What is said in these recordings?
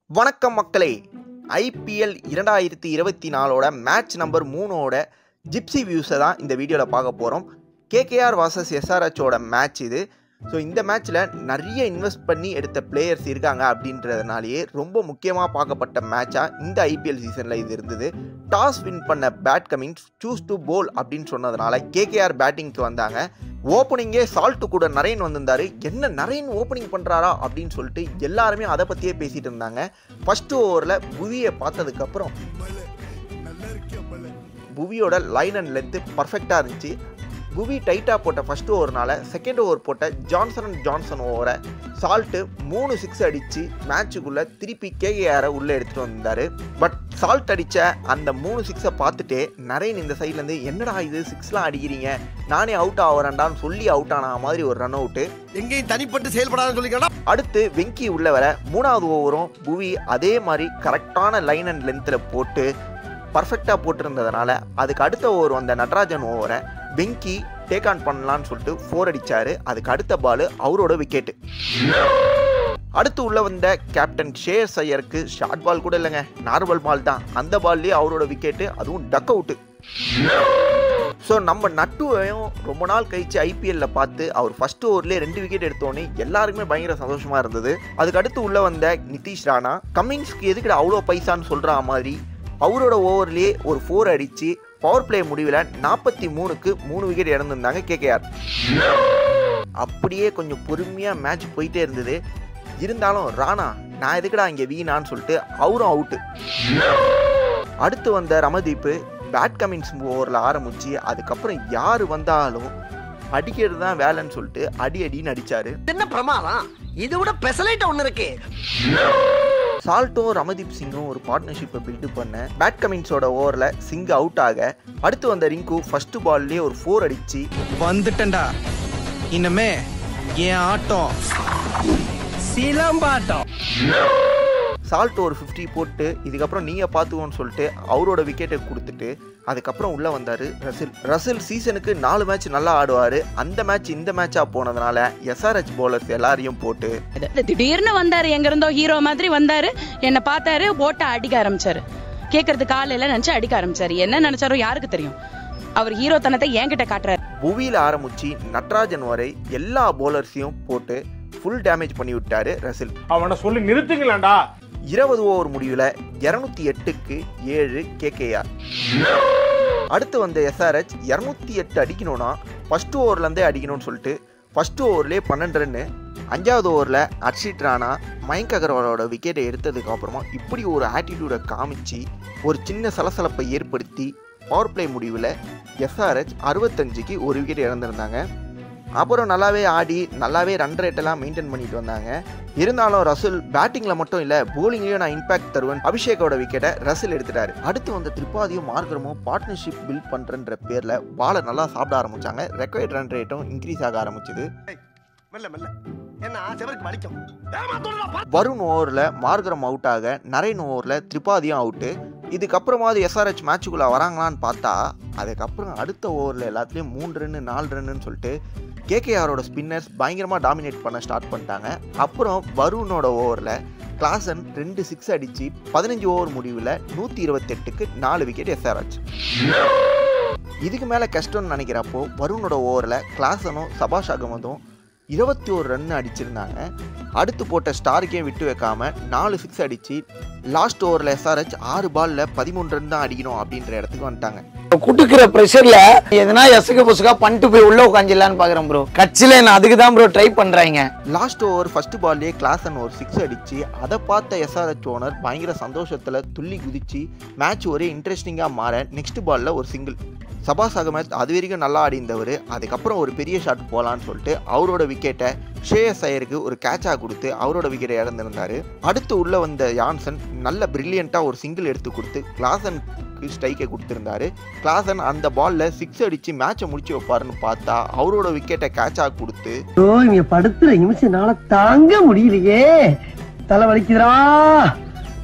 வணக்கம் மக்களே. IPL 2024 match number 3 gypsy வியூஸை தான் இந்த வீடியோவில் பார்க்க போகிறோம். கேகேஆர் vs எஸ்ஆர்ஹெச்சோட மேட்ச் இது. ஸோ இந்த மேட்ச்சில் நிறைய இன்வெஸ்ட் பண்ணி எடுத்த பிளேயர்ஸ் இருக்காங்க அப்படின்றதுனாலேயே ரொம்ப முக்கியமாக பார்க்கப்பட்ட மேட்சாக இந்த ஐபிஎல் சீசனில் இது இருந்தது. டாஸ் வின் பண்ண பேட் கமின்ஸ் சூஸ் டு போல் அப்படின்னு சொன்னதுனால கேகேஆர் பேட்டிங்க்கு வந்தாங்க. ஓப்பனிங்கே சால்ட்டு கூட நரேன் வந்திருந்தார். என்ன நரேன் ஓப்பனிங் பண்ணுறாரா அப்படின்னு சொல்லிட்டு எல்லாருமே அதை பற்றியே பேசிகிட்டு இருந்தாங்க. ஃபஸ்ட்டு ஓவரில் புவியை பார்த்ததுக்கப்புறம் புவியோட லைன் அண்ட் லென்த்து பர்ஃபெக்டாக இருந்துச்சு. புவி டைட்டாக போட்ட ஃபஸ்ட் ஓவர்னால செகண்ட் ஓவர் போட்ட ஜான்சன் ஓவரை சால்ட்டு 3 6 அடித்து மேட்சுக்குள்ளே திருப்பி கேகேஆரை உள்ளே எடுத்துகிட்டு வந்தார். பட் சால்ட் அடித்த அந்த 3 6 பார்த்துட்டே நரேன் இந்த சைட்லேருந்து என்னடா இது 6லாம் அடிக்கிறீங்க, நானே அவுட் ஆகிறேன்டான்னு சொல்லி அவுட் ஆன மாதிரி ஒரு ரன் அவுட்டு. எங்கேயும் தனிப்பட்டு செயல்படாதுன்னு சொல்லிக்கலாம். அடுத்து வெங்கி உள்ள வர 3வது ஓவரும் புவி அதே மாதிரி கரெக்டான லைன் அண்ட் லென்த்தில் போட்டு பர்ஃபெக்டாக போட்டிருந்ததுனால அதுக்கு அடுத்த ஓவர் வந்த நட்ராஜன் ஓவரை வெங்கி டேக் ஆன் பண்ணலான்னு சொல்லிட்டு 4 அடித்தார். அதுக்கு அடுத்த பால் அவரோட விக்கெட்டு. அடுத்து உள்ள வந்த கேப்டன் ஷேயஸ் ஐயருக்கு ஷார்ட் பால் கூட இல்லைங்க, நார்மல் பால் தான். அந்த பால்லேயே அவரோட விக்கெட்டு, அதுவும் டக் அவுட்டு. ஸோ நம்ம நட்டுவையும் ரொம்ப நாள் கழிச்சு ஐபிஎல்ல பார்த்து அவர் ஃபர்ஸ்ட் ஓவர்லேயே 2 விக்கெட் எடுத்தோன்னே எல்லாருக்குமே பயங்கர சந்தோஷமாக இருந்தது. அதுக்கு அடுத்து உள்ள வந்த நிதிஷ் ராணா கம்மின்ஸ்க்கு எதுக்கிட்ட அவ்வளோ பைசான்னு சொல்கிற மாதிரி அவரோட ஓவர்லேயே ஒரு 4 அடித்து பவர் பிளே முடிவில் 43க்கு 3 விக்கெட் இழந்திருந்தாங்க கேகேஆர். அப்படியே கொஞ்சம் பொறுமையாக மேட்ச் போயிட்டே இருந்தது. இருந்தாலும் ராணா நான் எதுக்குடா இங்கே வீணான்னு சொல்லிட்டு அவரும் அவுட்டு. அடுத்து வந்த ரமதீப் பேட் கமின்ஸ் ஓவரில் ஆரம்பிச்சு அதுக்கப்புறம் யார் வந்தாலும் அடிக்கிறது தான் வேலைன்னு சொல்லிட்டு அடின்னு அடிச்சாரு. என்ன பிரமாதம், இது விட பெசலைட் ஒன்று இருக்கு. சால்ட்டும் ரமதீப் சிங்கும் ஒரு பார்ட்னர்ஷிப்பை பில்டு பண்ண பேட் கமின்ஸோட ஓவரில் சிங் அவுட் ஆக அடுத்து வந்த ரிங்கு ஃபர்ஸ்ட் பால்லேயே ஒரு 4 அடிச்சு வந்துட்டா இன்னமே என் ஆட்டம் சிலம்பாட்டம். சால்ட் ஒரு 50 போட்டு இதுக்கப்புறம் நீங்கள் பார்த்துக்கோன்னு சொல்லிட்டு அவரோட விக்கெட்டை கொடுத்துட்டு அதுக்கப்புறம் உள்ளே வந்தார் ரசில் சீசனுக்கு 4 மேட்ச் நல்லா ஆடுவார். அந்த மேட்ச் இந்த மேட்சாக போனதுனால எஸ்ஆர்ஹெச் பவுலர்ஸ் எல்லாரையும் போட்டு திடீர்னு வந்தாரு, எங்க இருந்தோ ஹீரோ மாதிரி வந்தாரு. என்ன பார்த்தாரு, போட்ட அடிக்க ஆரம்பிச்சாரு. கேட்கறது காலையில நினைச்சு அடிக்க ஆரம்பிச்சாரு. என்ன நினைச்சாரோ யாருக்கு தெரியும். அவர் ஹீரோ தனத்தை என்கிட்ட காட்டுறாரு. புவியில் ஆரம்பிச்சு நட்ராஜன் வரை எல்லா பவுலர்ஸையும் போட்டு ஃபுல் டேமேஜ் பண்ணி விட்டாரு ரசில். அவனை சொல்லி நிறுத்துங்களேன்டா. 20 ஓவர் முடிவில் 208க்கு 7 கேகேஆர். அடுத்து வந்த எஸ்ஆர்ஹெச் 208 அடிக்கணும்னா ஃபர்ஸ்ட் ஓவர்லேருந்தே அடிக்கணும்னு சொல்லிட்டு ஃபர்ஸ்ட் ஓவர்லேயே 12 ரன்னு. 5வது ஓவரில் அர்ஷித் ராணா மயங்க் அகர்வாலோட விக்கெட்டை எடுத்ததுக்கு அப்புறமா இப்படி ஒரு ஆட்டிடியூடை காமிச்சு ஒரு சின்ன சலசலப்பை ஏற்படுத்தி பவர் பிளே முடிவில் எஸ்ஆர்ஹெச் 65க்கு 1 விக்கெட் இழந்திருந்தாங்க. அப்புறம் நல்லாவே ஆடி நல்லாவே ரன் ரேட்டெல்லாம் மெயின்டைன் பண்ணிட்டு வந்தாங்க. இருந்தாலும் ரசில் பேட்டிங்கில் மட்டும் இல்லை போலிங்லேயும் நான் இம்பாக்ட் தருவேன் அபிஷேக்கோட விக்கெட்டை ரசில் எடுத்துட்டாரு. அடுத்து வந்து திரிபாதியும் மார்கரமும் பார்ட்னர்ஷிப் பில்ட் பண்ணுறன்ற பேரில் பாலை நல்லா சாப்பிட ஆரம்பித்தாங்க. ரெக்வயர்ட் ரன் ரேட்டும் இன்க்ரீஸ் ஆக ஆரம்பிச்சுது. வருண் ஓவரில் மார்கரம் அவுட் ஆக நரேன் ஓவரில் திரிபாதியும் அவுட்டு. இதுக்கப்புறமாவது எஸ்ஆர்ஹெச் மேட்சுக்குள்ளே வராங்களான்னு பார்த்தா அதுக்கப்புறம் அடுத்த ஓவரில் எல்லாத்துலேயும் 3 ரன்னு 4 ரன்னுன்னு சொல்லிட்டு கேகேஆரோட ஸ்பின்னர்ஸ் பயங்கரமாக டாமினேட் பண்ண ஸ்டார்ட் பண்ணிட்டாங்க. அப்புறம் வருணோட ஓவரில் கிளாசன் 2 6 அடித்து 15 ஓவர் முடிவில் 128க்கு 4 விக்கெட் எஸ்ஆர்ஹெச். இதுக்கு மேலே கஷ்டம்னு நினைக்கிறப்போ வருணோட ஓவரில் கிளாசனும் சபாஷ் அகமதும் 21 ரன் அடிச்சிருந்தாங்க. அடுத்து போட்ட ஸ்டாருக்கே விட்டு வைக்காம 4 6 அடிச்சு லாஸ்ட் ஓவரில் எஸ்ஆர்ஹெச் 6 பால்ல 13 ரன் தான் அடிக்கணும் அப்படின்ற இடத்துக்கு வந்துட்டாங்க. குட்டுக்கிற பிரஷர்ல எதனா எசுக்கு புசுக்கா பண்ணிட்டு போய் உள்ள உட்காந்துலான்னு பாக்குறேன் ப்ரோ. கட்சியில நான் அதுக்கு தான் ப்ரோ ட்ரை பண்றாங்க. லாஸ்ட் ஓவர் ஃபர்ஸ்ட் பால்லேயே கிளாசன் ஒரு 6 அடிச்சு அதை பார்த்த எஸ்ஆர்ஹெச் ஓனர் பயங்கர சந்தோஷத்துல துள்ளி குதிச்சு மேட்ச் ஒரே இன்ட்ரெஸ்டிங்கா மாற நெக்ஸ்ட் பால்ல ஒரு சிங்கிள். சபாஷ் அகமத் அது வரைக்கும் நல்லா ஆடிந்தவர். அதுக்கப்புறம் ஒரு பெரிய ஷாட் போகலான்னு சொல்லிட்டு அவரோட விக்கெட்டை ஷேயஸ் ஐயருக்கு ஒரு கேட்சாக கொடுத்து அவரோட விக்கெட்டை இழந்திருந்தார். அடுத்து உள்ள வந்த ஜான்சன் நல்ல பிரில்லியண்ட்டாக ஒரு சிங்கிள் எடுத்து கொடுத்து கிளாசனுக்கு ஸ்ட்ரைக்கை கொடுத்துருந்தாரு. கிளாசன் அந்த பால்ல 6 அடிச்சு மேட்சை முடிச்சு வைப்பாருன்னு பார்த்தா அவரோட விக்கெட்டை கேட்சாக கொடுத்து படுத்துற நிமிஷம் தாங்க முடியலையே, தலை வலிக்குதுடா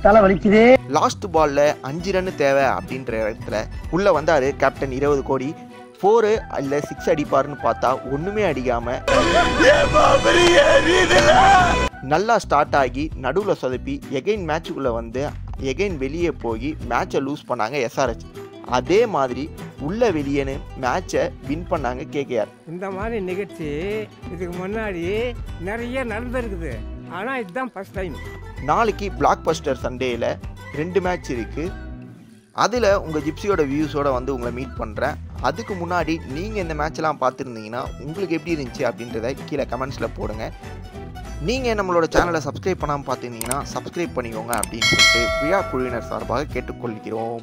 தலை வலிக்குதே. லாஸ்ட் பால்ல 5 ரன் தேவை அப்படின்ற இடத்துல உள்ள வந்தாரு கேப்டன் 20 கோடி. 4 இல்லை 6 அடிப்பாருன்னு பார்த்தா ஒன்றுமே அடிக்காமல் நல்லா ஸ்டார்ட் ஆகி நடுவில் சொதப்பி எகைன் மேட்சுக்குள்ளே வந்து எகைன் வெளியே போய் மேட்சை லூஸ் பண்ணாங்க எஸ்ஆர்ஹெச். அதே மாதிரி உள்ள வெளியேன்னு மேட்சை வின் பண்ணாங்க கேகேஆர். இந்த மாதிரி நிகழ்ச்சி இதுக்கு முன்னாடி நிறைய நடந்திருக்குது, ஆனால் இதுதான் ஃபர்ஸ்ட் டைம். நாளைக்கு பிளாக் பஸ்டர் சண்டேயில் 2 மேட்ச் இருக்குது. அதில் உங்கள் ஜிப்சியோட வியூஸோட வந்து உங்களை மீட் பண்ணுறேன். அதுக்கு முன்னாடி நீங்கள் இந்த மேட்ச்லாம் பார்த்துருந்தீங்கன்னா உங்களுக்கு எப்படி இருந்துச்சு அப்படின்றத கீழே கமெண்ட்ஸில் போடுங்க. நீங்கள் நம்மளோட சேனலை சப்ஸ்கிரைப் பண்ணாமல் பார்த்துருந்தீங்கன்னா சப்ஸ்கிரைப் பண்ணிக்கோங்க அப்படின்னு சொல்லிட்டு விழா குழுவினர் சார்பாக கேட்டுக்கொள்கிறோம்.